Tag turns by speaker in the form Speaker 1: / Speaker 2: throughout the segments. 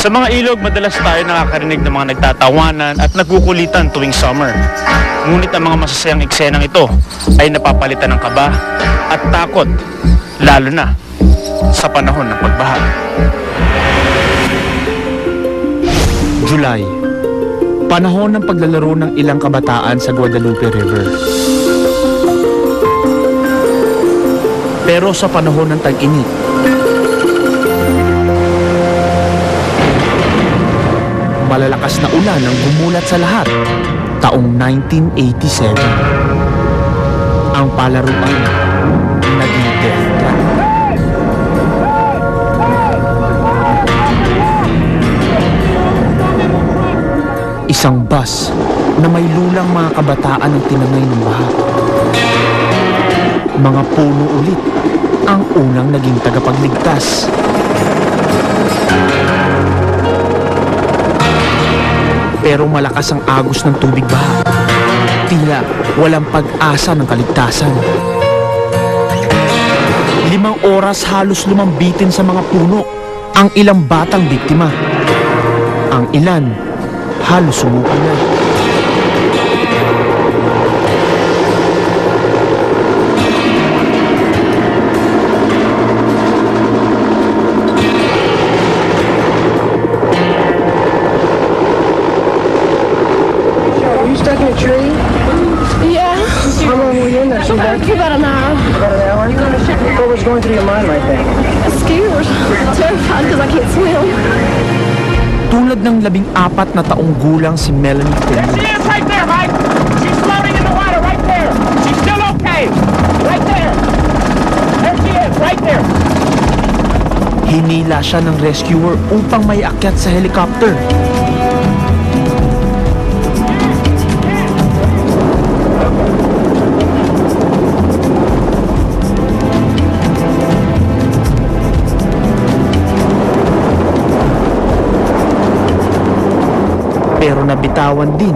Speaker 1: Sa mga ilog, madalas tayo nakakarinig ng mga nagtatawanan at nagkukulitan tuwing summer. Ngunit ang mga masasayang eksenang ito ay napapalitan ng kaba at takot, lalo na sa panahon ng pagbaha.
Speaker 2: July, panahon ng paglalaro ng ilang kabataan sa Guadalupe River. Pero sa panahon ng tag-init, malalakas na ulan ang gumulat sa lahat taong 1987. Ang palaruan naging death trap. Isang bus na may lulang mga kabataan ang tinangay ng baha. Mga puno ulit ang unang naging tagapagligtas. Pero malakas ang agos ng tubig baha. Tila walang pag-asa ng kaligtasan. 5 oras halos lumambitin sa mga puno ang ilang batang biktima. Ang ilan halos sumuko na.
Speaker 3: Were you stuck in a tree?
Speaker 4: Yeah,
Speaker 3: How long were you in there?
Speaker 4: about an hour.
Speaker 3: About an hour? What was going through your mind right then?
Speaker 4: Scared, terrified because I can't swim.
Speaker 2: Tulad ng 14 na taong gulang si Melanie
Speaker 5: There
Speaker 2: Quinn,
Speaker 5: she is right there, Mike! She's floating in the water right there! She's still okay! Right there! There she is, right there!
Speaker 2: hinila siya ng rescuer upang may akyat sa helicopter. Pero nabitawan din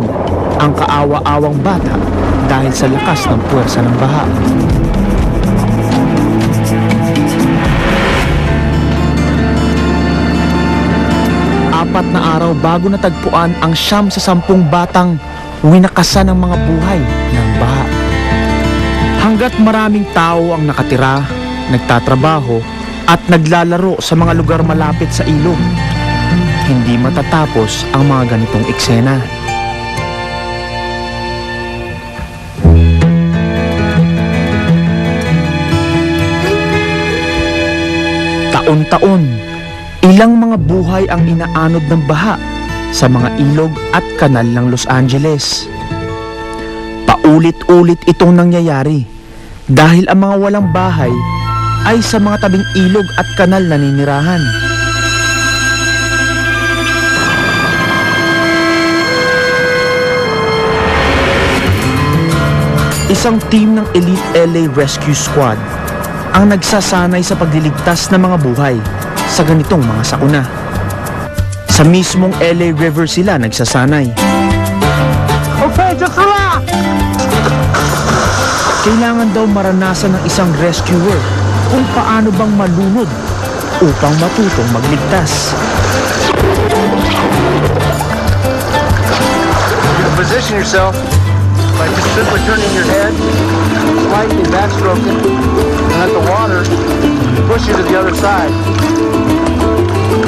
Speaker 2: ang kaawa-awang bata dahil sa lakas ng puwersa ng baha. Apat na araw bago natagpuan ang 9 sa 10 batang winakasan ng mga buhay ng baha. Hanggat maraming tao ang nakatira, nagtatrabaho at naglalaro sa mga lugar malapit sa ilog, hindi matatapos ang mga ganitong eksena. Taon-taon, ilang mga buhay ang inaanod ng baha sa mga ilog at kanal ng Los Angeles. Paulit-ulit itong nangyayari dahil ang mga walang bahay ay sa mga tabing ilog at kanal naninirahan. Isang team ng Elite LA Rescue Squad ang nagsasanay sa pagliligtas ng mga buhay sa ganitong mga sakuna. Sa mismong LA River sila nagsasanay.
Speaker 3: Okay, just relax!
Speaker 2: Kailangan daw maranasan ng isang rescuer kung paano bang malunod upang matutong magligtas.
Speaker 3: You can position yourself by just simply turning your head, slightly backstroking, and let the water push you to the other side.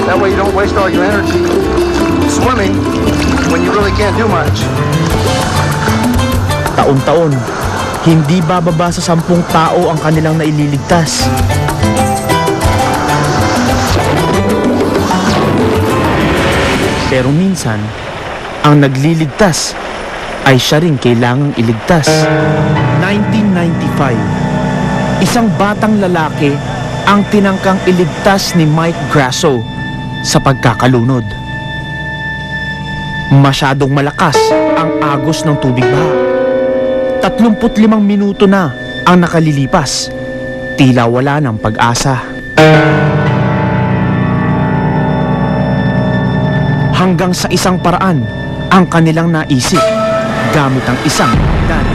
Speaker 3: That way you don't waste all your energy swimming when you really can't do much.
Speaker 2: Taon-taon, hindi bababa sa 10 tao ang kanilang naililigtas. Pero minsan, ang nagliligtas ay siya rin kailangang iligtas. 1995, isang batang lalaki ang tinangkang iligtas ni Mike Grasso sa pagkakalunod. Masyadong malakas ang agos ng tubig baha. 35 minuto na ang nakalilipas. Tila wala ng pag-asa. Hanggang sa isang paraan ang kanilang naisip gamit ang isang dan.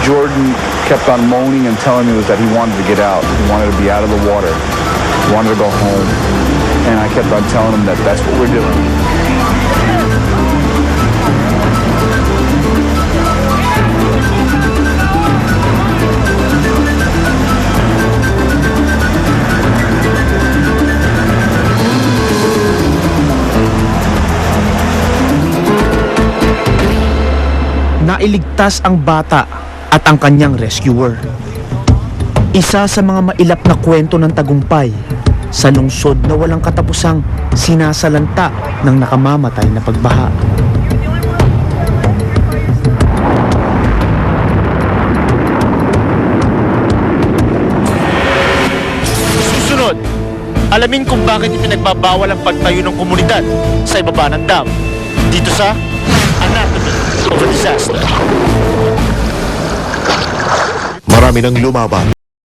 Speaker 6: Jordan kept on moaning and telling me was that he wanted to get out. He wanted to be out of the water. He wanted to go home. And I kept on telling him that that's what we're doing.
Speaker 2: Nailigtas ang bata at ang kanyang rescuer. Isa sa mga mailap na kwento ng tagumpay sa lungsod na walang katapusang sinasalanta ng nakamamatay na pagbaha.
Speaker 1: Susunod, alamin kung bakit ipinagbabawal ang pagtayo ng komunidad sa ibaba ng dam. Dito sa Anatomy of a Disaster.
Speaker 7: Marami nang lumaban